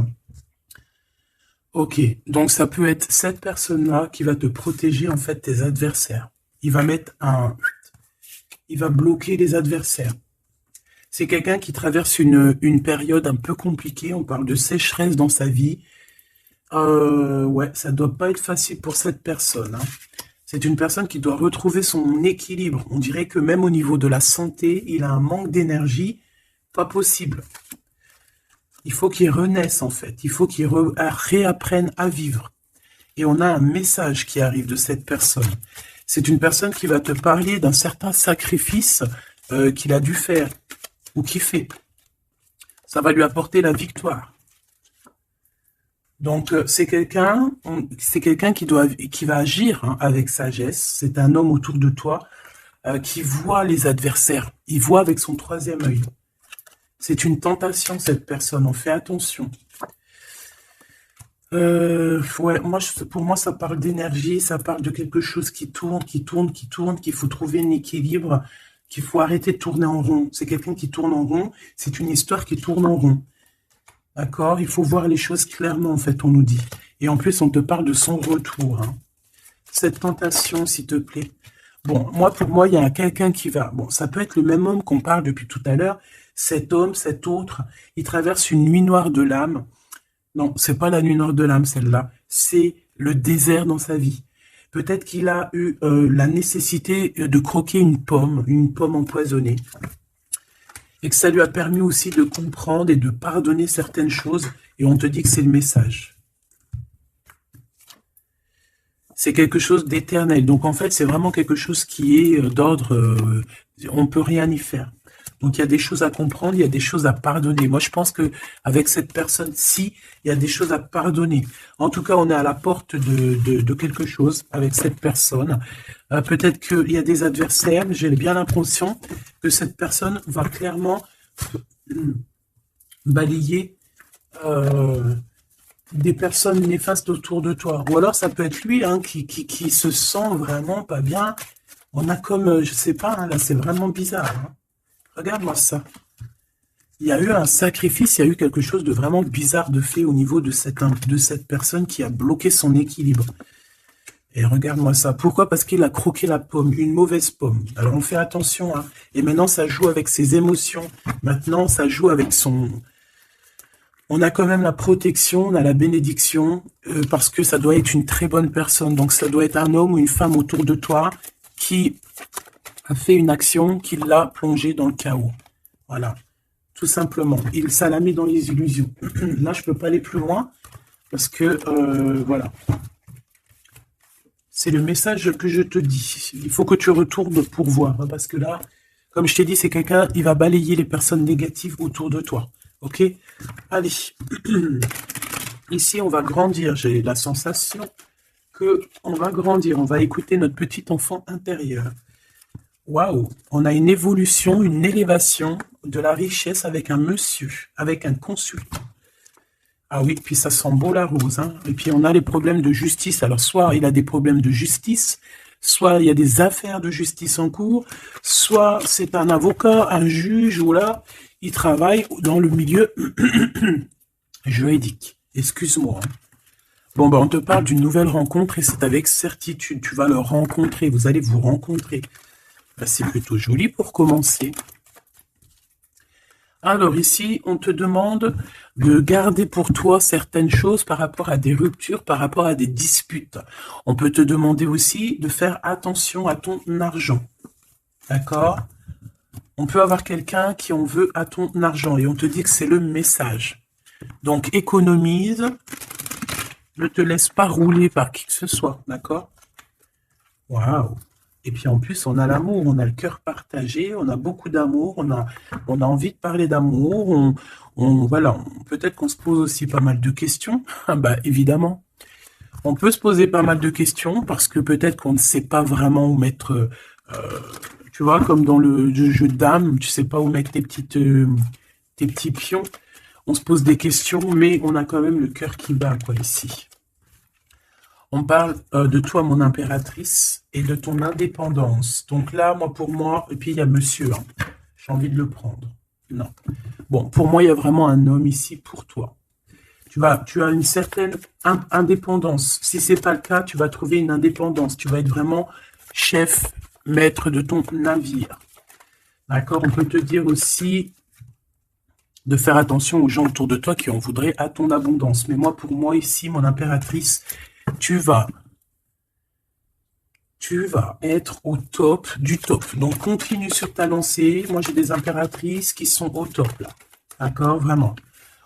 Ok, donc ça peut être cette personne-là qui va te protéger en fait tes adversaires. Il va il va bloquer les adversaires. C'est quelqu'un qui traverse une période un peu compliquée, on parle de sécheresse dans sa vie. Ouais, ça doit pas être facile pour cette personne, hein. C'est une personne qui doit retrouver son équilibre. On dirait que même au niveau de la santé, il a un manque d'énergie, pas possible. Il faut qu'il renaisse en fait, il faut qu'il réapprenne à vivre. Et on a un message qui arrive de cette personne. C'est une personne qui va te parler d'un certain sacrifice qu'il a dû faire ou qu'il fait. Ça va lui apporter la victoire. Donc c'est quelqu'un qui va agir, hein, avec sagesse. C'est un homme autour de toi qui voit les adversaires. Il voit avec son troisième œil. C'est une tentation, cette personne. On fait attention. Ouais, pour moi, ça parle d'énergie, ça parle de quelque chose qui tourne, qu'il faut trouver un équilibre, qu'il faut arrêter de tourner en rond. C'est quelqu'un qui tourne en rond. C'est une histoire qui tourne en rond. D'accord? Il faut voir les choses clairement, en fait, on nous dit. Et en plus, on te parle de son retour, hein. Cette tentation, s'il te plaît. Bon, pour moi, il y a quelqu'un qui va... Bon, ça peut être le même homme qu'on parle depuis tout à l'heure. Cet homme, cet autre, il traverse une nuit noire de l'âme. Non, c'est pas la nuit noire de l'âme, celle-là. C'est le désert dans sa vie. Peut-être qu'il a eu la nécessité de croquer une pomme empoisonnée. Et que ça lui a permis aussi de comprendre et de pardonner certaines choses. Et on te dit que c'est le message. C'est quelque chose d'éternel. Donc en fait, c'est vraiment quelque chose qui est d'ordre... on ne peut rien y faire. Donc, il y a des choses à comprendre, il y a des choses à pardonner. Moi, je pense que avec cette personne-ci, il y a des choses à pardonner. En tout cas, on est à la porte de quelque chose avec cette personne. Peut-être qu'il y a des adversaires, mais j'ai bien l'impression que cette personne va clairement balayer des personnes néfastes autour de toi. Ou alors, ça peut être lui hein, qui se sent vraiment pas bien. On a comme, je sais pas, hein, là, c'est vraiment bizarre. Hein. Regarde-moi ça. Il y a eu un sacrifice, il y a eu quelque chose de vraiment bizarre de fait au niveau de cette personne qui a bloqué son équilibre. Et regarde-moi ça. Pourquoi? Parce qu'il a croqué la pomme, une mauvaise pomme. Alors on fait attention. Hein. Et maintenant, ça joue avec ses émotions. Maintenant, ça joue avec son... On a quand même la protection, on a la bénédiction, parce que ça doit être une très bonne personne. Donc ça doit être un homme ou une femme autour de toi qui a fait une action qui l'a plongé dans le chaos. Voilà, tout simplement. Ça l'a mis dans les illusions. Là, je peux pas aller plus loin parce que, voilà. C'est le message que je te dis. Il faut que tu retournes pour voir. Hein, parce que là, comme je t'ai dit, c'est quelqu'un, il va balayer les personnes négatives autour de toi. Ok? Allez. Ici, on va grandir. J'ai la sensation qu'on va grandir. On va écouter notre petit enfant intérieur. Waouh, on a une évolution, une élévation de la richesse avec un monsieur, avec un consultant. Ah oui, puis ça sent beau la rose. Hein. Et puis on a les problèmes de justice. Alors soit il a des problèmes de justice, soit il y a des affaires de justice en cours, soit c'est un avocat, un juge, ou là, il travaille dans le milieu juridique. Excuse-moi. Hein. Bon, ben on te parle d'une nouvelle rencontre et c'est avec certitude. Tu vas le rencontrer, vous allez vous rencontrer. Ben, c'est plutôt joli pour commencer. Alors ici, on te demande de garder pour toi certaines choses par rapport à des ruptures, par rapport à des disputes. On peut te demander aussi de faire attention à ton argent. D'accord? On peut avoir quelqu'un qui en veut à ton argent et on te dit que c'est le message. Donc économise, ne te laisse pas rouler par qui que ce soit. D'accord? Waouh! Et puis en plus, on a l'amour, on a le cœur partagé, on a beaucoup d'amour, on a envie de parler d'amour, voilà, peut-être qu'on se pose aussi pas mal de questions, bah évidemment. On peut se poser pas mal de questions parce que peut-être qu'on ne sait pas vraiment où mettre, tu vois, comme dans le jeu de dames, tu sais pas où mettre tes petits pions. On se pose des questions, mais on a quand même le cœur qui bat, quoi, ici. On parle de toi, mon impératrice, et de ton indépendance. Donc là, pour moi, et puis il y a monsieur, hein. J'ai envie de le prendre. Non. Bon, pour moi, il y a vraiment un homme ici pour toi. Tu as une certaine indépendance. Si c'est pas le cas, tu vas trouver une indépendance. Tu vas être vraiment chef, maître de ton navire. D'accord? On peut te dire aussi de faire attention aux gens autour de toi qui en voudraient à ton abondance. Mais moi, pour moi, ici, mon impératrice, tu vas être au top du top. Donc, continue sur ta lancée. Moi, j'ai des impératrices qui sont au top, là. D'accord? Vraiment.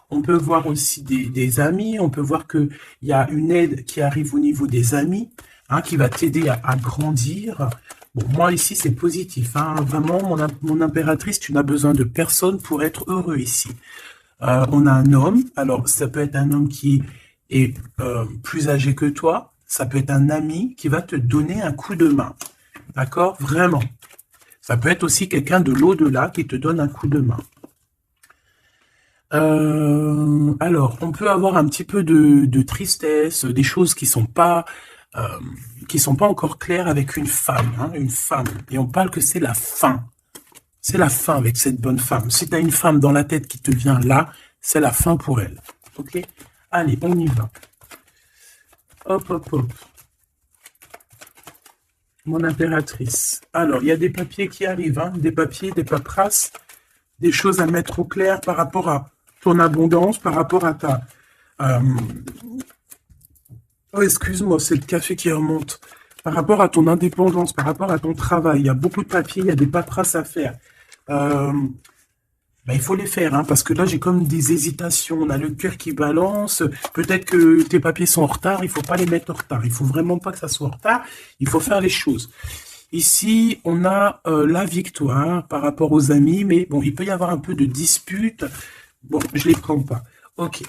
On peut voir aussi des amis. On peut voir qu'il y a une aide qui arrive au niveau des amis, hein, qui va t'aider à grandir. Bon, moi, ici, c'est positif. Hein. Vraiment, mon impératrice, tu n'as besoin de personne pour être heureux ici. On a un homme. Alors, ça peut être un homme qui est plus âgé que toi, ça peut être un ami qui va te donner un coup de main. D'accord? Vraiment. Ça peut être aussi quelqu'un de l'au-delà qui te donne un coup de main. Alors, on peut avoir un petit peu de tristesse, des choses qui sont pas encore claires avec une femme. Hein, une femme. Et on parle que c'est la fin. C'est la fin avec cette bonne femme. Si tu as une femme dans la tête qui te vient là, c'est la fin pour elle. Ok? Allez, on y va. Hop, hop, hop. Mon impératrice. Alors, il y a des papiers qui arrivent, hein, des papiers, des paperasses, des choses à mettre au clair par rapport à ton abondance, par rapport à ta... Oh, excuse-moi, c'est le café qui remonte. Par rapport à ton indépendance, par rapport à ton travail, il y a beaucoup de papiers, il y a des paperasses à faire. Il faut les faire, hein, parce que là, j'ai comme des hésitations. On a le cœur qui balance. Peut-être que tes papiers sont en retard. Il ne faut pas les mettre en retard. Il ne faut vraiment pas que ça soit en retard. Il faut faire les choses. Ici, on a la victoire par rapport aux amis, mais bon, il peut y avoir un peu de dispute. Bon, je les prends pas. Ok.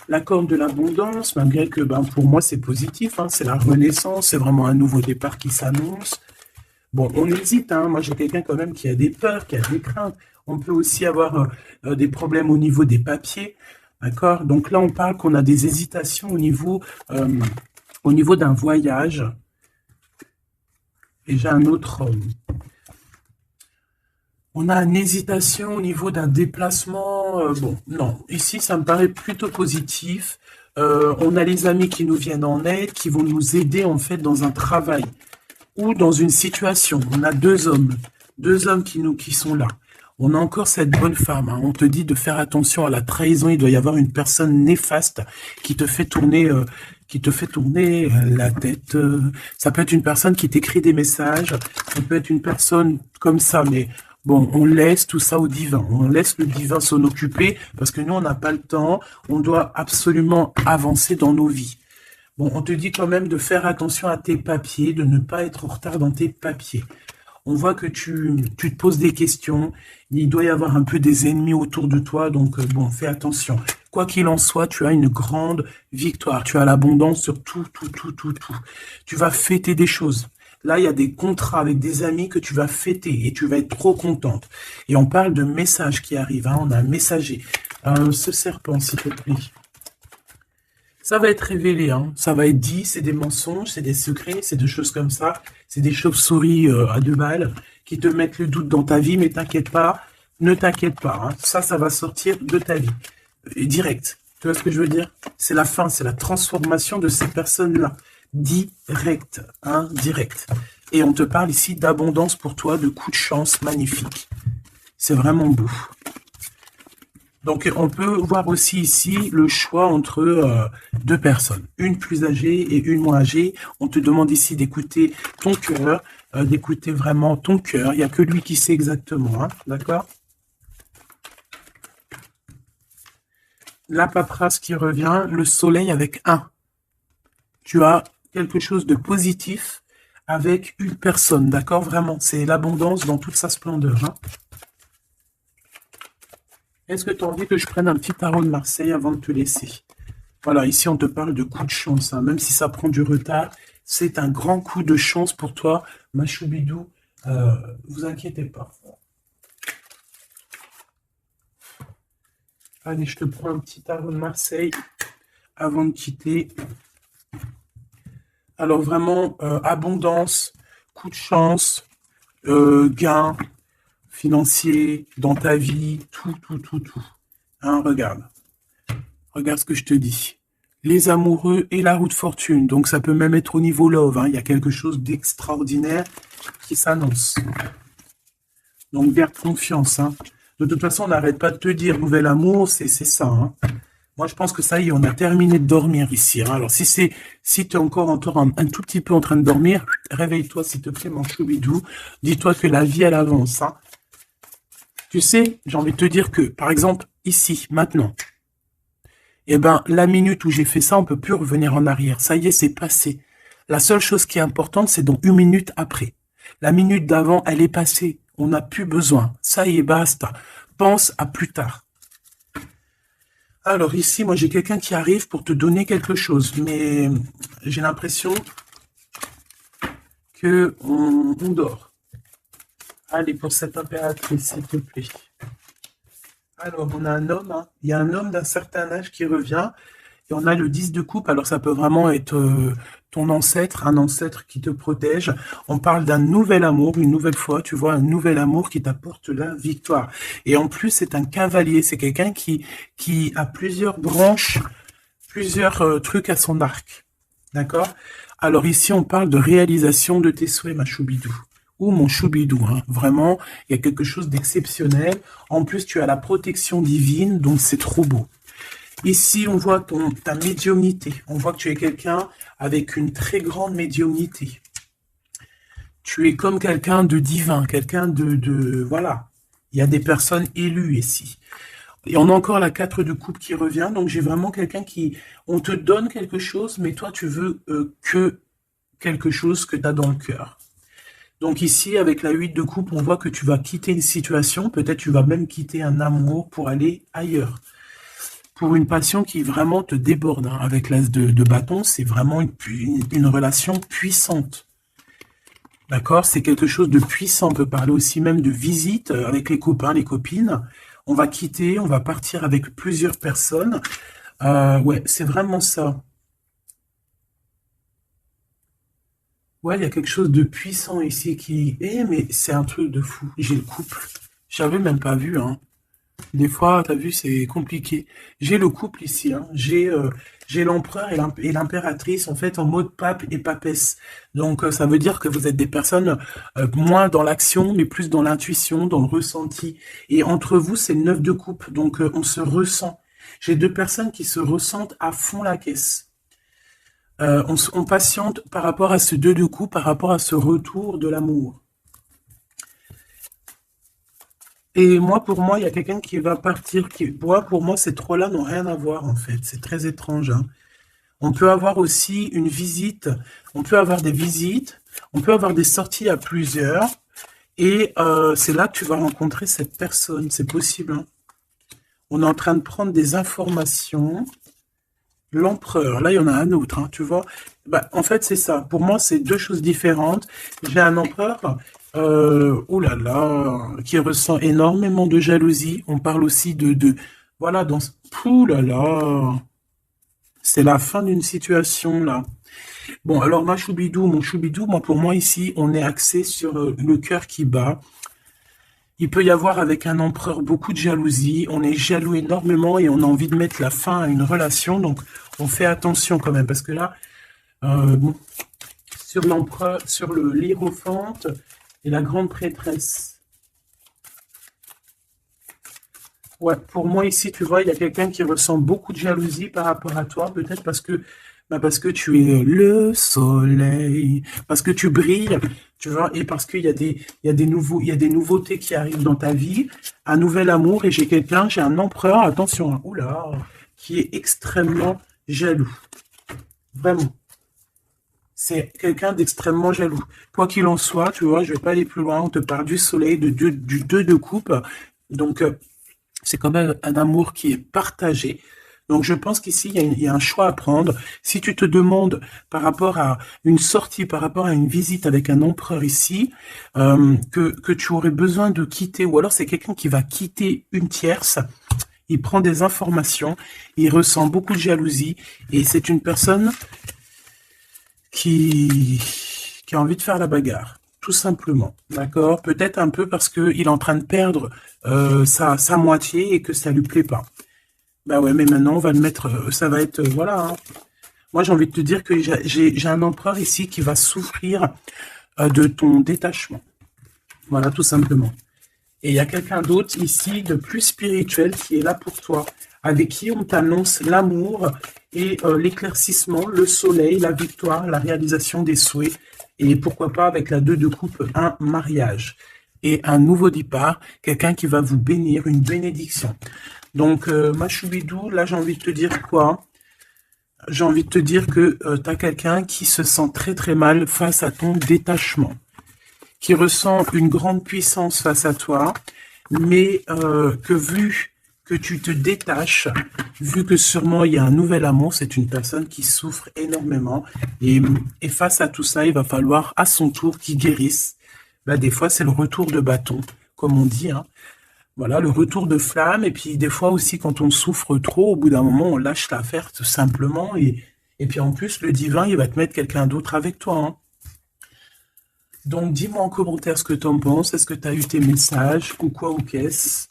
La corde de l'abondance, malgré que ben, pour moi c'est positif, hein, c'est la renaissance, c'est vraiment un nouveau départ qui s'annonce. Bon, on hésite, hein. Moi j'ai quelqu'un quand même qui a des peurs, qui a des craintes. On peut aussi avoir des problèmes au niveau des papiers, d'accord? Donc là on parle qu'on a des hésitations au niveau d'un voyage. Et j'ai un autre... on a une hésitation au niveau d'un déplacement. Bon, non, ici ça me paraît plutôt positif. On a les amis qui nous viennent en aide, qui vont nous aider en fait dans un travail ou dans une situation. On a deux hommes qui sont là. On a encore cette bonne femme, hein. On te dit de faire attention à la trahison. Il doit y avoir une personne néfaste qui te fait tourner, la tête. Ça peut être une personne qui t'écrit des messages. Ça peut être une personne comme ça, mais bon, on laisse tout ça au divin. On laisse le divin s'en occuper parce que nous, on n'a pas le temps. On doit absolument avancer dans nos vies. Bon, on te dit quand même de faire attention à tes papiers, de ne pas être en retard dans tes papiers. On voit que tu te poses des questions. Il doit y avoir un peu des ennemis autour de toi, donc bon, fais attention. Quoi qu'il en soit, tu as une grande victoire. Tu as l'abondance sur tout. Tu vas fêter des choses. Là, il y a des contrats avec des amis que tu vas fêter et tu vas être trop contente. Et on parle de messages qui arrivent, hein. On a un messager. Ce serpent, s'il te plaît. Ça va être révélé, hein. Ça va être dit, c'est des mensonges, c'est des secrets, c'est des choses comme ça. C'est des chauves-souris à 2 balles qui te mettent le doute dans ta vie, mais t'inquiète pas, ne t'inquiète pas, hein. Ça va sortir de ta vie. Et direct. Tu vois ce que je veux dire? C'est la fin, c'est la transformation de ces personnes-là. Direct, hein, direct. Et on te parle ici d'abondance pour toi, de coups de chance magnifiques. C'est vraiment beau. Donc, on peut voir aussi ici le choix entre deux personnes, une plus âgée et une moins âgée. On te demande ici d'écouter ton cœur, d'écouter vraiment ton cœur. Il n'y a que lui qui sait exactement, hein, d'accord? La paperasse qui revient, le soleil avec 1. Tu as quelque chose de positif avec une personne, d'accord? Vraiment, c'est l'abondance dans toute sa splendeur, hein. Est-ce que tu as envie que je prenne un petit tarot de Marseille avant de te laisser? Voilà, ici on te parle de coup de chance, hein. Même si ça prend du retard, c'est un grand coup de chance pour toi, ma choubidou. Vous inquiétez pas. Allez, je te prends un petit tarot de Marseille avant de quitter. Alors vraiment, abondance, coup de chance, gain financier dans ta vie, tout. Hein, regarde ce que je te dis. Les amoureux et la roue de fortune. Donc ça peut même être au niveau love, hein. Il y a quelque chose d'extraordinaire qui s'annonce. Donc garde confiance, hein. De toute façon, on n'arrête pas de te dire nouvel amour, c'est ça, hein. Moi, je pense que ça y est, on a terminé de dormir ici, hein. Alors, si tu es encore un tout petit peu en train de dormir, réveille-toi, s'il te plaît, mon choubidou. Dis-toi que la vie, elle avance, hein. Tu sais, j'ai envie de te dire que, par exemple, ici, maintenant, eh ben, la minute où j'ai fait ça, on peut plus revenir en arrière. Ça y est, c'est passé. La seule chose qui est importante, c'est donc 1 minute après. La minute d'avant, elle est passée. On n'a plus besoin. Ça y est, basta. Pense à plus tard. Alors ici, moi, j'ai quelqu'un qui arrive pour te donner quelque chose. Mais j'ai l'impression que on dort. Allez, pour cette impératrice, s'il te plaît. Alors, on a un homme, hein. Il y a un homme d'un certain âge qui revient. Et on a le 10 de coupe. Alors, ça peut vraiment être ton ancêtre, un ancêtre qui te protège. On parle d'un nouvel amour, une nouvelle fois, tu vois, un nouvel amour qui t'apporte la victoire. Et en plus, c'est un cavalier. C'est quelqu'un qui a plusieurs branches, plusieurs trucs à son arc. D'accord? Alors ici, on parle de réalisation de tes souhaits, ma choubidou. Ou mon choubidou, hein. Vraiment, il y a quelque chose d'exceptionnel. En plus, tu as la protection divine, donc c'est trop beau. Ici, on voit ta médiumnité. On voit que tu es quelqu'un avec une très grande médiumnité. Tu es comme quelqu'un de divin, quelqu'un voilà. Il y a des personnes élues ici. Et on a encore la 4 de coupe qui revient. Donc, j'ai vraiment quelqu'un on te donne quelque chose, mais toi, tu veux que quelque chose que tu as dans le cœur. Donc ici, avec la 8 de coupe, on voit que tu vas quitter une situation, peut-être tu vas même quitter un amour pour aller ailleurs. Pour une passion qui vraiment te déborde, hein. Avec l'as de bâton, c'est vraiment une relation puissante. D'accord? C'est quelque chose de puissant. On peut parler aussi même de visite avec les copains, les copines. On va quitter, on va partir avec plusieurs personnes. Ouais, c'est vraiment ça. Ouais, il y a quelque chose de puissant ici qui... mais c'est un truc de fou. J'ai le couple. J'avais même pas vu, hein. Des fois, t'as vu, c'est compliqué. J'ai le couple ici, hein. J'ai l'empereur et l'impératrice, en fait, en mode pape et papesse. Donc, ça veut dire que vous êtes des personnes moins dans l'action, mais plus dans l'intuition, dans le ressenti. Et entre vous, c'est le 9 de coupe. Donc, on se ressent. J'ai deux personnes qui se ressentent à fond la caisse. On patiente par rapport à ce 2 de coupe, par rapport à ce retour de l'amour. Et moi, pour moi, il y a quelqu'un qui va partir. Pour moi, ces trois-là n'ont rien à voir, en fait. C'est très étrange, hein. On peut avoir aussi une visite. On peut avoir des visites. On peut avoir des sorties à plusieurs. Et c'est là que tu vas rencontrer cette personne. C'est possible, hein. On est en train de prendre des informations. L'empereur, là, il y en a un autre, hein, tu vois. Bah, en fait, c'est ça. Pour moi, c'est deux choses différentes. J'ai un empereur, oh là là, qui ressent énormément de jalousie. On parle aussi voilà, ouh là là, c'est la fin d'une situation, là. Bon, alors, mon choubidou, moi, pour moi, ici, on est axé sur le cœur qui bat. Il peut y avoir avec un empereur beaucoup de jalousie, on est jaloux énormément et on a envie de mettre la fin à une relation, donc on fait attention quand même, parce que là, bon, sur l'empereur, sur le l'hiérophante et la grande prêtresse. Ouais, pour moi ici, tu vois, il y a quelqu'un qui ressent beaucoup de jalousie par rapport à toi, peut-être parce que tu es le soleil, parce que tu brilles, tu vois, et parce qu'il y a il y a des nouveautés qui arrivent dans ta vie, un nouvel amour, et j'ai un empereur, attention, hein, oula, qui est extrêmement jaloux. Vraiment. C'est quelqu'un d'extrêmement jaloux. Quoi qu'il en soit, tu vois, je vais pas aller plus loin, on te parle du soleil, du 2 de coupe, donc c'est quand même un amour qui est partagé. Donc je pense qu'ici, il y a un choix à prendre. Si tu te demandes par rapport à une sortie, par rapport à une visite avec un empereur ici, que tu aurais besoin de quitter, ou alors c'est quelqu'un qui va quitter une tierce, il prend des informations, il ressent beaucoup de jalousie, et c'est une personne qui a envie de faire la bagarre. Tout simplement, d'accord? Peut-être un peu parce qu'il est en train de perdre sa moitié et que ça lui plaît pas. Bah ouais, mais maintenant, on va le mettre, ça va être, voilà, hein. Moi, j'ai envie de te dire que j'ai un empereur ici qui va souffrir de ton détachement. Voilà, tout simplement. Et il y a quelqu'un d'autre ici, de plus spirituel, qui est là pour toi, avec qui on t'annonce l'amour et l'éclaircissement, le soleil, la victoire, la réalisation des souhaits, et pourquoi pas avec la 2 de coupe, un mariage et un nouveau départ, quelqu'un qui va vous bénir, une bénédiction. Donc, ma choubidou, là, j'ai envie de te dire quoi? J'ai envie de te dire que tu as quelqu'un qui se sent très très mal face à ton détachement, qui ressent une grande puissance face à toi, mais que vu que tu te détaches, vu que sûrement il y a un nouvel amour, c'est une personne qui souffre énormément, et face à tout ça, il va falloir à son tour qu'il guérisse. Bah, des fois, c'est le retour de bâton, comme on dit, hein. Voilà, le retour de flamme, et puis des fois aussi, quand on souffre trop, au bout d'un moment, on lâche l'affaire tout simplement, et puis en plus, le divin, il va te mettre quelqu'un d'autre avec toi, hein. Donc, dis-moi en commentaire ce que tu en penses. Est-ce que tu as eu tes messages ou quoi ou qu'est-ce?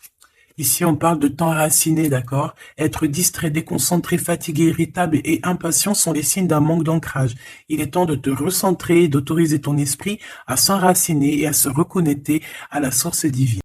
Ici, on parle de t'enraciner, d'accord? Être distrait, déconcentré, fatigué, irritable et impatient sont les signes d'un manque d'ancrage. Il est temps de te recentrer, d'autoriser ton esprit à s'enraciner et à se reconnecter à la source divine.